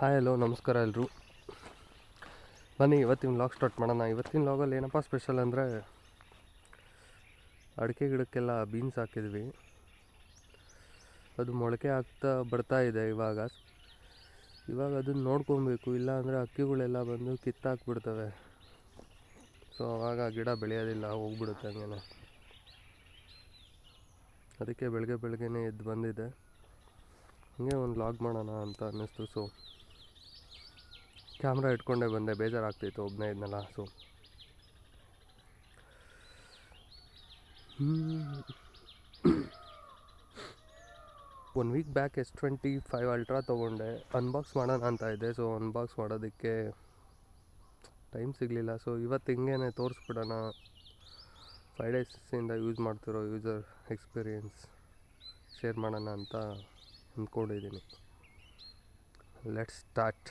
Hi hello ನಮಸ್ಕಾರ ಎಲ್ಲರೂ. ಬನ್ನಿ ಇವತ್ತಿನ ವ್ಲಾಗ್ ಸ್ಟಾರ್ಟ್ ಮಾಡೋಣ. ಇವತ್ತಿನ ವ್ಲಾಗಲ್ಲಿ ಏನಪ್ಪ ಸ್ಪೆಷಲ್ ಅಂದರೆ, ಅಡಿಕೆ ಗಿಡಕ್ಕೆಲ್ಲ ಬೀನ್ಸ್ ಹಾಕಿದ್ವಿ. ಅದು ಮೊಳಕೆ ಆಗ್ತಾ ಬರ್ತಾ ಇದೆ. ಇವಾಗ ಅದನ್ನು ನೋಡ್ಕೊಬೇಕು, ಇಲ್ಲ ಅಂದರೆ ಹಕ್ಕಿಗಳೆಲ್ಲ ಬಂದು ಕಿತ್ತಾಕ್ಬಿಡ್ತವೆ. ಸೊ ಆವಾಗ ಗಿಡ ಬೆಳೆಯೋದಿಲ್ಲ, ಹೋಗ್ಬಿಡುತ್ತೆ ಹಂಗೆ. ಅದಕ್ಕೆ ಬೆಳಗ್ಗೆನೇ ಎದ್ದು ಬಂದಿದೆ. ಹಂಗೆ ಒಂದು ವ್ಲಾಗ್ ಮಾಡೋಣ ಅಂತ ಅನ್ನಿಸ್ತು. ಸೊ ಕ್ಯಾಮ್ರಾ ಇಟ್ಕೊಂಡೇ ಬಂದೆ, ಬೇಜಾರಾಗ್ತಿತ್ತು ಒಬ್ಬನೇ ಇದ್ನಲ್ಲ. So 1 week back S25 ultra ತೊಗೊಂಡೆ. ಅನ್ಬಾಕ್ಸ್ ಮಾಡೋಣ ಅಂತ ಇದೆ. ಸೊ ಅನ್ಬಾಕ್ಸ್ ಮಾಡೋದಕ್ಕೆ ಟೈಮ್ ಸಿಗಲಿಲ್ಲ. ಸೊ ಇವತ್ತು ಹಿಂಗೇನೆ ತೋರಿಸ್ಬಿಡೋಣ, 5 ಡೇಸಿಂದ ಯೂಸ್ ಮಾಡ್ತಿರೋ ಯೂಸರ್ ಎಕ್ಸ್ಪೀರಿಯೆನ್ಸ್ ಶೇರ್ ಮಾಡೋಣ ಅಂತ ಅಂದ್ಕೊಂಡಿದ್ದೀನಿ. Let's start.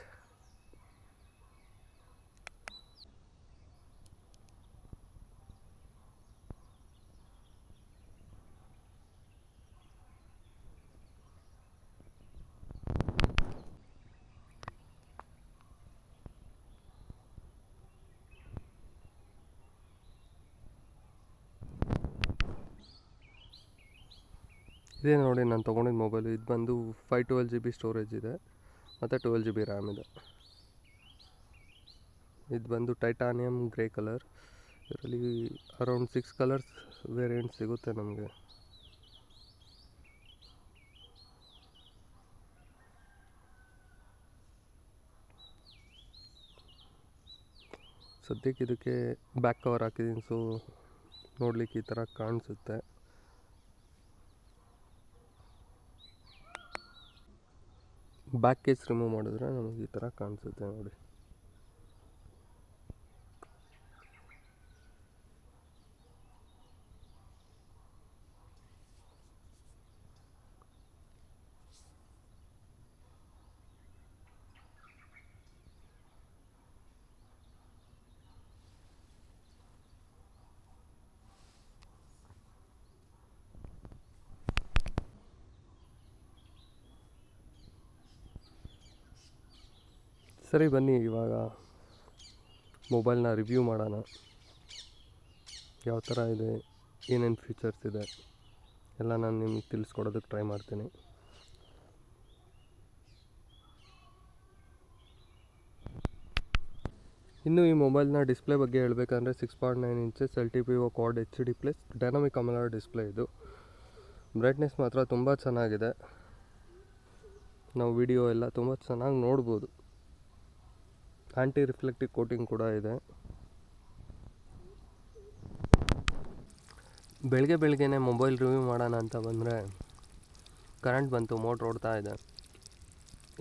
ಇದೇ ನೋಡಿ ನಾನು ತೊಗೊಂಡಿದ್ದ ಮೊಬೈಲು. ಇದು ಬಂದು 512 GB ಸ್ಟೋರೇಜ್ ಇದೆ ಮತ್ತು 12 GB ರ್ಯಾಮ್ ಇದೆ. ಇದು ಬಂದು ಟೈಟಾನಿಯಮ್ ಗ್ರೇ ಕಲರ್. ಇದರಲ್ಲಿ ಅರೌಂಡ್ 6 ಕಲರ್ಸ್ ವೇರಿಯಂಟ್ ಸಿಗುತ್ತೆ ನಮಗೆ. ಸದ್ಯಕ್ಕೆ ಇದಕ್ಕೆ ಬ್ಯಾಕ್ ಕವರ್ ಹಾಕಿದ್ದೀನಿ. ಸೊ ನೋಡ್ಲಿಕ್ಕೆ ಈ ಥರ ಕಾಣಿಸುತ್ತೆ. ಬ್ಯಾಕ್ ಕೇಸ್ ರಿಮೂವ್ ಮಾಡಿದ್ರೆ ನಮಗೆ ಈ ಥರ ಕಾಣಿಸುತ್ತೆ ನೋಡಿ. ಸರಿ ಬನ್ನಿ, ಇವಾಗ ಮೊಬೈಲ್ನ ರಿವ್ಯೂ ಮಾಡೋಣ. ಯಾವ ಥರ ಇದೆ, ಏನೇನು ಫೀಚರ್ಸ್ ಇದೆ ಎಲ್ಲ ನಾನು ನಿಮಗೆ ತಿಳಿಸ್ಕೊಡೋದಕ್ಕೆ ಟ್ರೈ ಮಾಡ್ತೀನಿ. ಇನ್ನು ಈ ಮೊಬೈಲ್ನ ಡಿಸ್ಪ್ಲೇ ಬಗ್ಗೆ ಹೇಳಬೇಕಂದ್ರೆ 6.9 inches LTPO Quad HD plus dynamic ಅಮೋಲೆಡ್ display ಇದು. ಬ್ರೈಟ್ನೆಸ್ ಮಾತ್ರ ತುಂಬ ಚೆನ್ನಾಗಿದೆ. ನಾವು ವಿಡಿಯೋ ಎಲ್ಲ ತುಂಬ ಚೆನ್ನಾಗಿ ನೋಡ್ಬೋದು. ಆ್ಯಂಟಿ ರಿಫ್ಲೆಕ್ಟಿವ್ ಕೋಟಿಂಗ್ ಕೂಡ ಇದೆ. ಬೆಳಗ್ಗೆನೇ ಮೊಬೈಲ್ ರಿವ್ಯೂ ಮಾಡೋಣ ಅಂತ ಬಂದರೆ ಕರೆಂಟ್ ಬಂತು, ಮೋಟ್ರ್ ಓಡ್ತಾ ಇದೆ.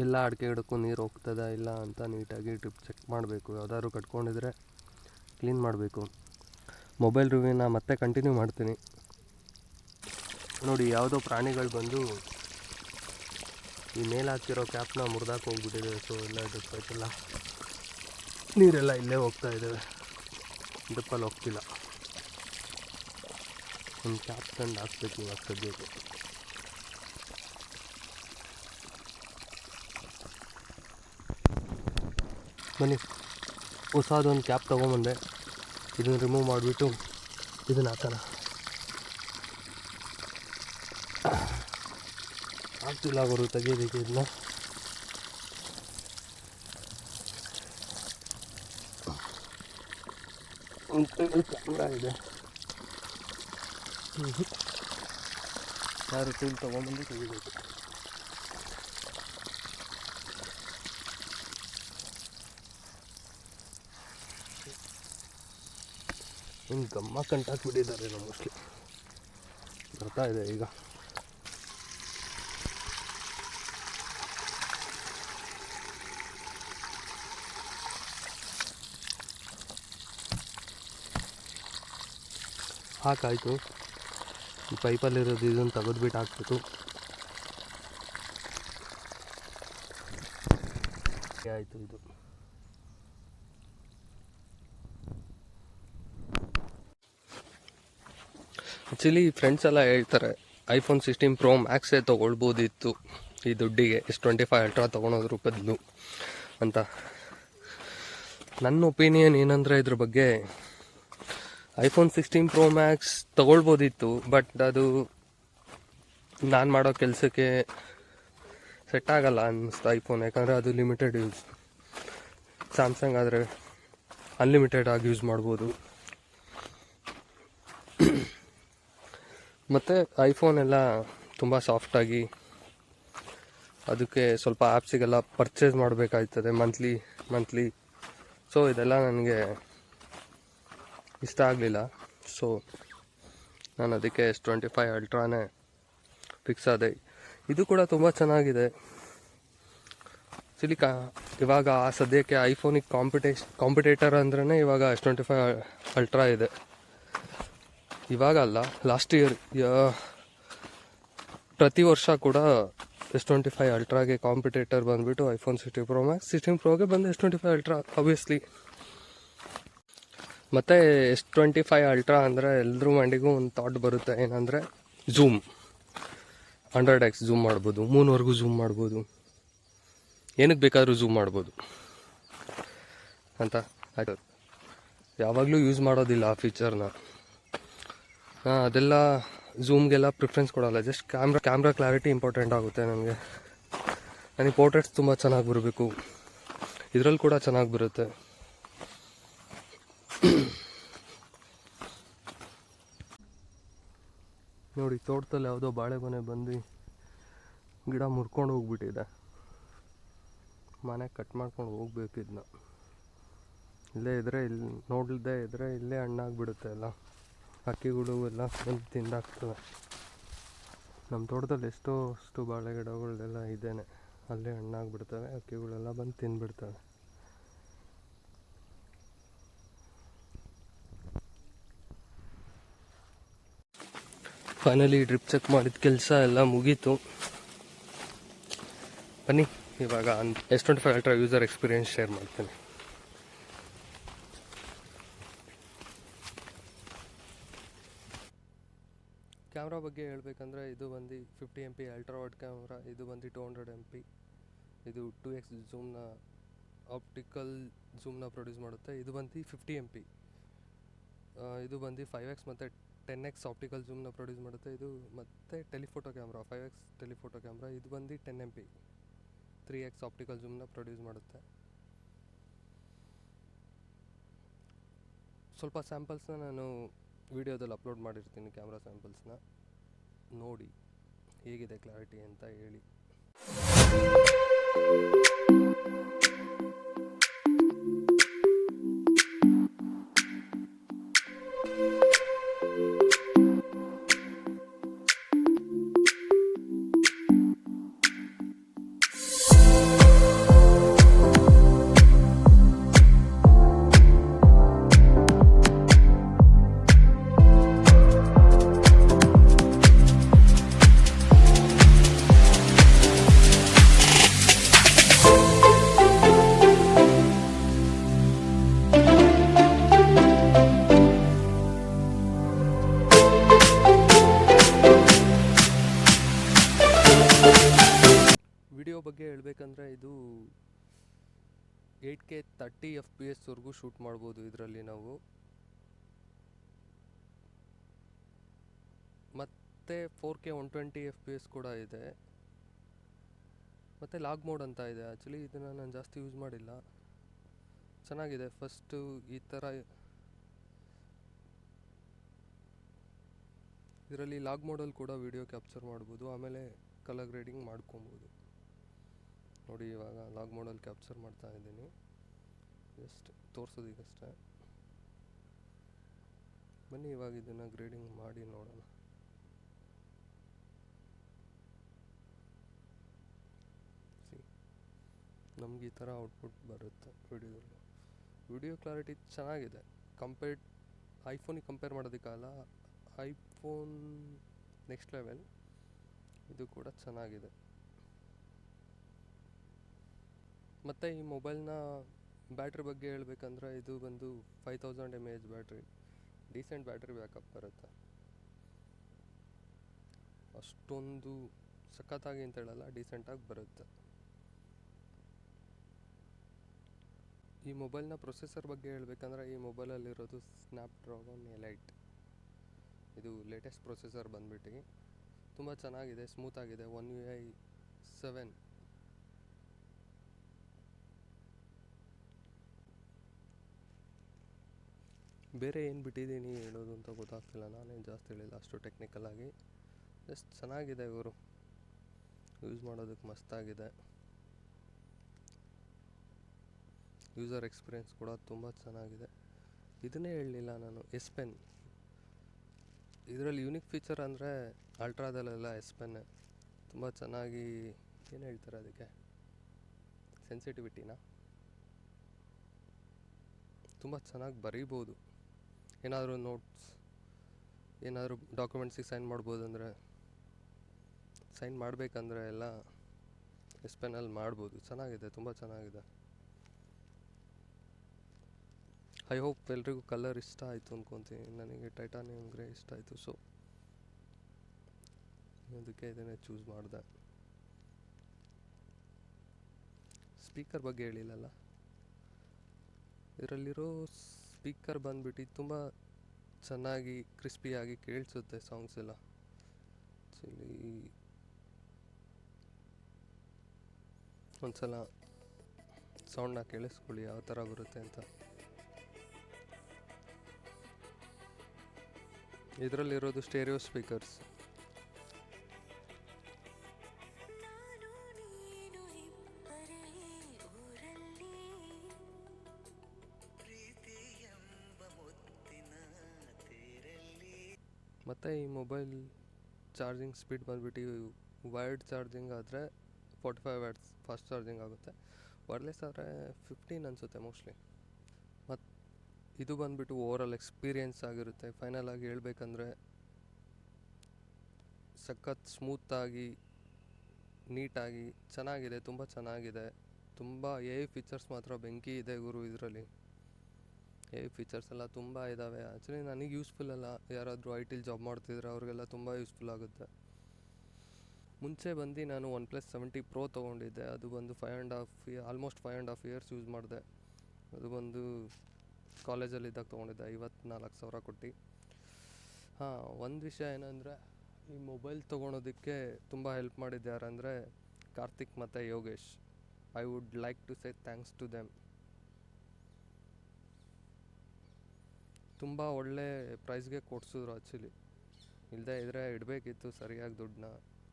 ಎಲ್ಲ ಅಡಿಕೆ ಗಿಡಕ್ಕೂ ನೀರು ಹೋಗ್ತದ ಇಲ್ಲ ಅಂತ ನೀಟಾಗಿ ಡ್ರಿಪ್ ಚೆಕ್ ಮಾಡಬೇಕು. ಯಾವುದಾದ್ರು ಕಟ್ಕೊಂಡಿದ್ರೆ ಕ್ಲೀನ್ ಮಾಡಬೇಕು. ಮೊಬೈಲ್ ರಿವ್ಯೂನ ಮತ್ತೆ ಕಂಟಿನ್ಯೂ ಮಾಡ್ತೀನಿ. ನೋಡಿ, ಯಾವುದೋ ಪ್ರಾಣಿಗಳು ಬಂದು ಈ ಮೇಲೆ ಹಾಕಿರೋ ಕ್ಯಾಪ್ನ ಮುರಿದಾಕಿ ಹೋಗ್ಬಿಟ್ಟಿದೆ. ಸೊ ಎಲ್ಲ ಡ್ರಿಪ್ ಆಯ್ತಲ್ಲ, ನೀರೆಲ್ಲ ಇಲ್ಲೇ ಹೋಗ್ತಾ ಇದ್ದಾವೆ, ಡ್ರಿಪ್ಪಲ್ಲಿ ಹೋಗ್ತಿಲ್ಲ. ಒಂದು ಕ್ಯಾಪ್ ತಂದು ಹಾಕ್ಬೇಕು ಇವಾಗ ಸದ್ಯಕ್ಕೆ. ಬನ್ನಿ, ಹೊಸದೊಂದು ಕ್ಯಾಪ್ ತೊಗೊಂಬಂದೆ. ಇದನ್ನು ರಿಮೂವ್ ಮಾಡಿಬಿಟ್ಟು ಇದನ್ನು ಹಾಕೋಣ. ಆಗ್ತಿಲ್ಲ ಅವರು ತೆಗಿಯೋದಕ್ಕೆ ಇದನ್ನ. ಕ್ಯಾಮ್ರಾ ಇದೆ, ಯಾರು ಟೂಲ್ ತೊಗೊಂಬಂದು ತೆಗಿಬೇಕು. ಇನ್ನು ಗಮ್ಮ ಕಂಟಾಕ್ಬಿಟ್ಟಿದ್ದಾರೆ ಮೋಸ್ಟ್ಲಿ. ಬರ್ತಾ ಇದೆ ಈಗ. ಹಾಕಾಯಿತು. ಈ ಪೈಪಲ್ಲಿರೋದು ಇದನ್ನು ತೆಗೆದ್ಬಿಟ್ಟು ಹಾಕ್ಬೇಕು. ಆಯಿತು. ಇದು ಆ್ಯಕ್ಚುಲಿ ಫ್ರೆಂಡ್ಸ್ ಎಲ್ಲ ಹೇಳ್ತಾರೆ iPhone 16 Pro Maxೇ ತೊಗೊಳ್ಬೋದಿತ್ತು ಈ ದುಡ್ಡಿಗೆ S25 ಅಲ್ಟ್ರಾ ತೊಗೊಳೋದ್ರ ಬದಲು ಅಂತ ನನ್ನ ಒಪಿನಿಯನ್. ಏನಂದರೆ ಇದ್ರ ಬಗ್ಗೆ iPhone 16 Pro Max ತೊಗೊಳ್ಬೋದಿತ್ತು, ಬಟ್ ಅದು ನಾನು ಮಾಡೋ ಕೆಲಸಕ್ಕೆ ಸೆಟ್ ಆಗಲ್ಲ ಅನ್ನಿಸ್ತು ಐಫೋನ್. ಯಾಕಂದರೆ ಅದು ಲಿಮಿಟೆಡ್ ಯೂಸ್. ಸ್ಯಾಮ್ಸಂಗ್ ಆದರೆ ಅನ್ಲಿಮಿಟೆಡ್ ಆಗಿ ಯೂಸ್ ಮಾಡ್ಬೋದು. ಮತ್ತು ಐಫೋನ್ ಎಲ್ಲ ತುಂಬ ಸಾಫ್ಟಾಗಿ, ಅದಕ್ಕೆ ಸ್ವಲ್ಪ ಆ್ಯಪ್ಸಿಗೆಲ್ಲ ಪರ್ಚೇಸ್ ಮಾಡಬೇಕಾಯ್ತದೆ ಮಂತ್ಲಿ. ಸೊ ಇದೆಲ್ಲ ನನಗೆ ಇಷ್ಟ ಆಗಲಿಲ್ಲ. ಸೊ ನಾನು ಅದಕ್ಕೆ S25 ಅಲ್ಟ್ರಾನೇ ಫಿಕ್ಸ್ ಆದೆ. ಇದು ಕೂಡ ತುಂಬ ಚೆನ್ನಾಗಿದೆ. ಇವಾಗ ಸದ್ಯಕ್ಕೆ ಐಫೋನಿಗೆ ಕಾಂಪಿಟೇಟರ್ ಅಂದ್ರೇ ಇವಾಗ S25 ಅಲ್ಟ್ರಾ ಇದೆ. ಇವಾಗ ಅಲ್ಲ, ಲಾಸ್ಟ್ ಇಯರ್ ಪ್ರತಿ ವರ್ಷ ಕೂಡ S25 ಅಲ್ಟ್ರಾಗೆ ಕಾಂಪಿಟೇಟರ್ ಬಂದುಬಿಟ್ಟು iPhone 16 Pro Max, 16 Proಗೆ ಬಂದು S25 ಅಲ್ಟ್ರಾ ಆಬ್ವಿಯಸ್ಲಿ. ಮತ್ತು S25 ಅಲ್ಟ್ರಾ ಅಂದರೆ ಎಲ್ಲರೂ ಮಂಡಿಗೂ ಒಂದು ಥಾಟ್ ಬರುತ್ತೆ, ಏನಂದರೆ ಝೂಮ್ 100x ಝೂಮ್ ಮಾಡ್ಬೋದು, 3ವರೆಗೂ ಝೂಮ್ ಮಾಡ್ಬೋದು, ಏನಕ್ಕೆ ಬೇಕಾದರೂ ಝೂಮ್ ಮಾಡ್ಬೋದು ಅಂತ. ಆಯ್ತು, ಯಾವಾಗಲೂ ಯೂಸ್ ಮಾಡೋದಿಲ್ಲ ಆ ಫೀಚರ್ನ. ಅದೆಲ್ಲ ಝೂಮ್ಗೆಲ್ಲ ಪ್ರಿಫರೆನ್ಸ್ ಕೊಡೋಲ್ಲ. ಜಸ್ಟ್ ಕ್ಯಾಮ್ರಾ ಕ್ಲಾರಿಟಿ ಇಂಪಾರ್ಟೆಂಟ್ ಆಗುತ್ತೆ ನನಗೆ ಪೋರ್ಟ್ರೇಟ್ಸ್ ತುಂಬ ಚೆನ್ನಾಗಿ ಬರಬೇಕು. ಇದರಲ್ಲಿ ಕೂಡ ಚೆನ್ನಾಗಿ ಬರುತ್ತೆ. ನೋಡಿ, ತೋಟದಲ್ಲಿ ಯಾವುದೋ ಬಾಳೆಗೊನೆ ಬಂದು ಗಿಡ ಮುರ್ಕೊಂಡು ಹೋಗ್ಬಿಟ್ಟಿದೆ. ಮನೆ ಕಟ್ ಮಾಡ್ಕೊಂಡು ಹೋಗ್ಬೇಕಿದ್ನ. ಇಲ್ಲೇ ಇದ್ದರೆ ನೋಡಲ್ದೇ ಇದ್ದರೆ ಇಲ್ಲೇ ಹಣ್ಣಾಗ್ಬಿಡುತ್ತೆ ಎಲ್ಲ. ಹಕ್ಕಿಗಳು ಎಲ್ಲ ಬಂದು ತಿಂದಾಗ್ತವೆ. ನಮ್ಮ ತೋಟದಲ್ಲಿ ಅಷ್ಟು ಬಾಳೆ ಗಿಡಗಳೆಲ್ಲ ಇದ್ದೇನೆ, ಅಲ್ಲೇ ಹಣ್ಣಾಗ್ಬಿಡ್ತವೆ. ಹಕ್ಕಿಗಳೆಲ್ಲ ಬಂದು ತಿಂದ್ಬಿಡ್ತವೆ. ಫೈನಲಿ ಡ್ರಿಪ್ ಚೆಕ್ ಮಾಡಿದ ಕೆಲಸ ಎಲ್ಲ ಮುಗೀತು. ಬನ್ನಿ ಇವಾಗ S25 ultra user experience share ಮಾಡ್ತೀನಿ. ಕ್ಯಾಮ್ರಾ ಬಗ್ಗೆ ಹೇಳಬೇಕಂದ್ರೆ, ಇದು ಬಂದು 50 MP ಅಲ್ಟ್ರಾ ವೈಡ್ ಕ್ಯಾಮ್ರಾ. ಇದು ಬಂದು 200 MP. ಇದು 2x ಝೂಮ್ನ ಆಪ್ಟಿಕಲ್ ಝೂಮ್ನ ಪ್ರೊಡ್ಯೂಸ್ ಮಾಡುತ್ತೆ. ಇದು ಬಂದು 50 MP. ಇದು ಬಂದು 5x ಮತ್ತು 10x ಆಪ್ಟಿಕಲ್ ಝೂಮ್ನ ಪ್ರೊಡ್ಯೂಸ್ ಮಾಡುತ್ತೆ. ಇದು ಮತ್ತು telephoto camera, 5x telephoto camera. ಇದು ಬಂದು 10 MP 3x ಆಪ್ಟಿಕಲ್ ಝೂಮ್ನ ಪ್ರೊಡ್ಯೂಸ್ ಮಾಡುತ್ತೆ. ಸ್ವಲ್ಪ ಸ್ಯಾಂಪಲ್ಸ್ನ ನಾನು ವಿಡಿಯೋದಲ್ಲಿ ಅಪ್ಲೋಡ್ ಮಾಡಿರ್ತೀನಿ. ಕ್ಯಾಮ್ರಾ ಸ್ಯಾಂಪಲ್ಸ್ನ ನೋಡಿ ಹೇಗಿದೆ ಕ್ಲಾರಿಟಿ ಅಂತ ಹೇಳಿ. ವಿಡಿಯೋ ಬಗ್ಗೆ ಹೇಳಬೇಕಂದ್ರೆ, ಇದು 8K 30 FPS ಶೂಟ್ ಮಾಡ್ಬೋದು ಇದರಲ್ಲಿ ನಾವು. ಮತ್ತು 4K 120 FPS ಕೂಡ ಇದೆ. ಮತ್ತು ಲಾಗ್ ಮೋಡ್ ಅಂತ ಇದೆ. ಆ್ಯಕ್ಚುಲಿ ಇದನ್ನು ನಾನು ಜಾಸ್ತಿ ಯೂಸ್ ಮಾಡಿಲ್ಲ. ಚೆನ್ನಾಗಿದೆ. ಫಸ್ಟು ಈ ಥರ ಇದರಲ್ಲಿ ಲಾಗ್ ಮೋಡಲ್ಲಿ ಕೂಡ ವಿಡಿಯೋ ಕ್ಯಾಪ್ಚರ್ ಮಾಡ್ಬೋದು. ಆಮೇಲೆ ಕಲರ್ ಗ್ರೇಡಿಂಗ್ ಮಾಡ್ಕೊಬೋದು. ನೋಡಿ, ಇವಾಗ ಲಾಗ್ ಮೋಡಲ್ಲಿ ಕ್ಯಾಪ್ಚರ್ ಮಾಡ್ತಾ ಇದ್ದೀನಿ. ಜಸ್ಟ್ ತೋರಿಸೋದಕ್ಕಷ್ಟೇ. ಬನ್ನಿ ಇವಾಗ ಇದನ್ನು ಗ್ರೇಡಿಂಗ್ ಮಾಡಿ ನೋಡೋಣ. ನಮ್ಗೆ ಈ ಥರ ಔಟ್ಪುಟ್ ಬರುತ್ತೆ ವಿಡಿಯೋದಲ್ಲಿ. ವಿಡಿಯೋ ಕ್ಲಾರಿಟಿ ಚೆನ್ನಾಗಿದೆ. ಐಫೋನಿಗೆ ಕಂಪೇರ್ ಮಾಡೋದಕ್ಕಾಗಲ್ಲ. IPhone next level. ಇದು ಕೂಡ ಚೆನ್ನಾಗಿದೆ. ಮತ್ತು ಈ ಮೊಬೈಲ್ನ ಬ್ಯಾಟ್ರಿ ಬಗ್ಗೆ ಹೇಳಬೇಕಂದ್ರೆ, ಇದು ಬಂದು 5000 mAh battery. Decent battery backup ಬರುತ್ತೆ. ಅಷ್ಟೊಂದು ಸಖತ್ತಾಗಿ ಅಂತ ಹೇಳಲ್ಲ, ಡೀಸೆಂಟಾಗಿ ಬರುತ್ತೆ. ಈ ಮೊಬೈಲ್ನ ಪ್ರೊಸೆಸರ್ ಬಗ್ಗೆ ಹೇಳಬೇಕಂದ್ರೆ, ಈ ಮೊಬೈಲಲ್ಲಿರೋದು ಸ್ನ್ಯಾಪ್ಡ್ರಾಗನ್ ಎಲೈಟ್. ಇದು ಲೇಟೆಸ್ಟ್ ಪ್ರೊಸೆಸರ್ ಬಂದ್ಬಿಟ್ಟು ತುಂಬ ಚೆನ್ನಾಗಿದೆ, ಸ್ಮೂತಾಗಿದೆ. One UI 7. ಬೇರೆ ಏನು ಬಿಟ್ಟಿದ್ದೀನಿ ಹೇಳೋದು ಅಂತ ಗೊತ್ತಾಗ್ತಿಲ್ಲ, ನಾನೇನು ಜಾಸ್ತಿ ಹೇಳಿಲ್ಲ ಅಷ್ಟು ಟೆಕ್ನಿಕಲಾಗಿ. ಜಸ್ಟ್ ಚೆನ್ನಾಗಿದೆ ಇವರು, ಯೂಸ್ ಮಾಡೋದಕ್ಕೆ ಮಸ್ತಾಗಿದೆ. ಯೂಸರ್ ಎಕ್ಸ್ಪೀರಿಯೆನ್ಸ್ ಕೂಡ ತುಂಬ ಚೆನ್ನಾಗಿದೆ. ಇದನ್ನೇ ಹೇಳಲಿಲ್ಲ ನಾನು, S Pen. ಇದರಲ್ಲಿ ಯೂನಿಕ್ ಫೀಚರ್ ಅಂದರೆ ಅಲ್ಟ್ರಾದಲ್ಲೆಲ್ಲ S Pen ತುಂಬ ಚೆನ್ನಾಗಿ, ಏನು ಹೇಳ್ತಾರೆ ಅದಕ್ಕೆ, ಸೆನ್ಸಿಟಿವಿಟಿನ ತುಂಬ ಚೆನ್ನಾಗಿ ಬರೀಬೋದು. ಏನಾದರೂ ನೋಟ್ಸ್, ಏನಾದರೂ ಡಾಕ್ಯುಮೆಂಟ್ಸಿಗೆ ಸೈನ್ ಮಾಡ್ಬೋದು ಅಂದರೆ, ಸೈನ್ ಮಾಡಬೇಕಂದ್ರೆ ಎಲ್ಲ S Penನಲ್ಲಿ ಮಾಡ್ಬೋದು. ಚೆನ್ನಾಗಿದೆ, ತುಂಬ ಚೆನ್ನಾಗಿದೆ. ಐ ಹೋಪ್ ಎಲ್ರಿಗೂ ಕಲರ್ ಇಷ್ಟ ಆಯಿತು ಅಂದ್ಕೊತೀನಿ. ನನಗೆ ಟೈಟಾನಿಯಂ ಗ್ರೇ ಇಷ್ಟ ಆಯಿತು, ಸೊ ಅದಕ್ಕೆ ಇದನ್ನೇ ಚೂಸ್ ಮಾಡಿದೆ. ಸ್ಪೀಕರ್ ಬಗ್ಗೆ ಹೇಳಿಲ್ಲಲ್ಲ, ಇದರಲ್ಲಿರೋ ಸ್ಪೀಕರ್ ಬಂದ್ಬಿಟ್ಟು ತುಂಬ ಚೆನ್ನಾಗಿ ಕ್ರಿಸ್ಪಿಯಾಗಿ ಕೇಳಿಸುತ್ತೆ ಸಾಂಗ್ಸ್ ಎಲ್ಲ. ಆ್ಯಕ್ಚುಲಿ ಒಂದ್ಸಲ ಸೌಂಡನ್ನ ಕೇಳಿಸ್ಕೊಳ್ಳಿ ಯಾವ ಥರ ಬರುತ್ತೆ ಅಂತ. ಇದರಲ್ಲಿರೋದು ಸ್ಟೇರಿಯೋ ಸ್ಪೀಕರ್ಸ್. ಮತ್ತು ಈ ಮೊಬೈಲ್ ಚಾರ್ಜಿಂಗ್ ಸ್ಪೀಡ್ ಬಂದ್ಬಿಟ್ಟು ವೈರ್ಡ್ ಚಾರ್ಜಿಂಗ್ ಆದರೆ 45 Watts ಫಾಸ್ಟ್ ಚಾರ್ಜಿಂಗ್ ಆಗುತ್ತೆ. ವೈರ್ಲೆಸ್ ಆದರೆ 15 ಅನಿಸುತ್ತೆ ಮೋಸ್ಟ್ಲಿ. ಮತ್ತು ಇದು ಬಂದ್ಬಿಟ್ಟು ಓವರಾಲ್ ಎಕ್ಸ್ಪೀರಿಯೆನ್ಸ್ ಆಗಿರುತ್ತೆ. ಫೈನಲ್ ಆಗಿ ಹೇಳ್ಬೇಕಂದ್ರೆ ಸಖತ್ ಸ್ಮೂತಾಗಿ, ನೀಟಾಗಿ, ಚೆನ್ನಾಗಿದೆ, ತುಂಬ ಚೆನ್ನಾಗಿದೆ. ತುಂಬ AI ಫೀಚರ್ಸ್ ಮಾತ್ರ ಬೆಂಕಿ ಇದೆ ಗುರು ಇದರಲ್ಲಿ. AI ಫೀಚರ್ಸ್ ಎಲ್ಲ ತುಂಬ ಇದ್ದಾವೆ. ಆ್ಯಕ್ಚುಲಿ ನನಗೆ ಯೂಸ್ಫುಲ್ ಅಲ್ಲ, ಯಾರಾದರೂ IT ಜಾಬ್ ಮಾಡ್ತಿದ್ರೆ ಅವ್ರಿಗೆಲ್ಲ ತುಂಬ ಯೂಸ್ಫುಲ್ ಆಗುತ್ತೆ. ಮುಂಚೆ ಬಂದು ನಾನು OnePlus 70 Pro ತೊಗೊಂಡಿದ್ದೆ. ಅದು ಬಂದು 5.5 ಆಲ್ಮೋಸ್ಟ್ 5.5 ಇಯರ್ಸ್ ಯೂಸ್ ಮಾಡಿದೆ. ಅದು ಬಂದು ಕಾಲೇಜಲ್ಲಿದ್ದಾಗ ತೊಗೊಂಡಿದ್ದೆ, 54,000 ಕೊಟ್ಟು. ಒಂದು ವಿಷಯ ಏನಂದರೆ, ಈ ಮೊಬೈಲ್ ತೊಗೊಳೋದಕ್ಕೆ ತುಂಬ ಹೆಲ್ಪ್ ಮಾಡಿದ್ದು ಯಾರಂದರೆ ಕಾರ್ತಿಕ್ ಮತ್ತು Yogesh. I would like to say thanks to them. ತುಂಬ ಒಳ್ಳೆ ಪ್ರೈಸ್ಗೆ ಕೊಡಿಸಿದ್ರು ಆ್ಯಕ್ಚುಲಿ. ಇಲ್ಲದೆ ಇದ್ದರೆ ಇಡಬೇಕಿತ್ತು ಸರಿಯಾಗಿ ದುಡ್ಡನ್ನ.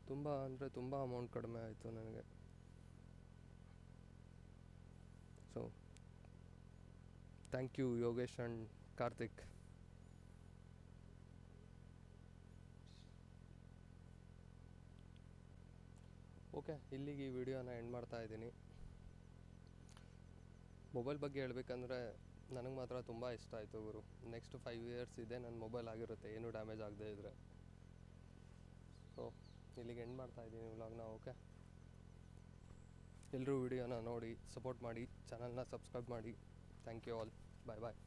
ತುಂಬ ಅಂದರೆ ತುಂಬ ಅಮೌಂಟ್ ಕಡಿಮೆ ಆಯಿತು ನನಗೆ. So thank you Yogesh and Karthik. Okay, ಇಲ್ಲಿಗೆ ಈ ವಿಡಿಯೋನ ಎಂಡ್ ಮಾಡ್ತಾ ಇದ್ದೀನಿ. ಮೊಬೈಲ್ ಬಗ್ಗೆ ಹೇಳ್ಬೇಕಂದ್ರೆ ನನಗೆ ಮಾತ್ರ ತುಂಬ ಇಷ್ಟ ಆಯಿತು ಗುರು. ನೆಕ್ಸ್ಟ್ 5 ಇಯರ್ಸ್ ಇದೆ ನನ್ನ ಮೊಬೈಲ್ ಆಗಿರುತ್ತೆ, ಏನೂ ಡ್ಯಾಮೇಜ್ ಆಗದೆ ಇದ್ದರೆ. ಸೊ ಇಲ್ಲಿಗೆ ಎಂಡ್ ಮಾಡ್ತಾ ಇದ್ದೀನಿ ವ್ಲಾಗ್ನ. ಓಕೆ, ಎಲ್ಲರೂ ವಿಡಿಯೋನ ನೋಡಿ ಸಪೋರ್ಟ್ ಮಾಡಿ, ಚಾನಲ್ನ ಸಬ್ಸ್ಕ್ರೈಬ್ ಮಾಡಿ. Thank you all. Bye bye.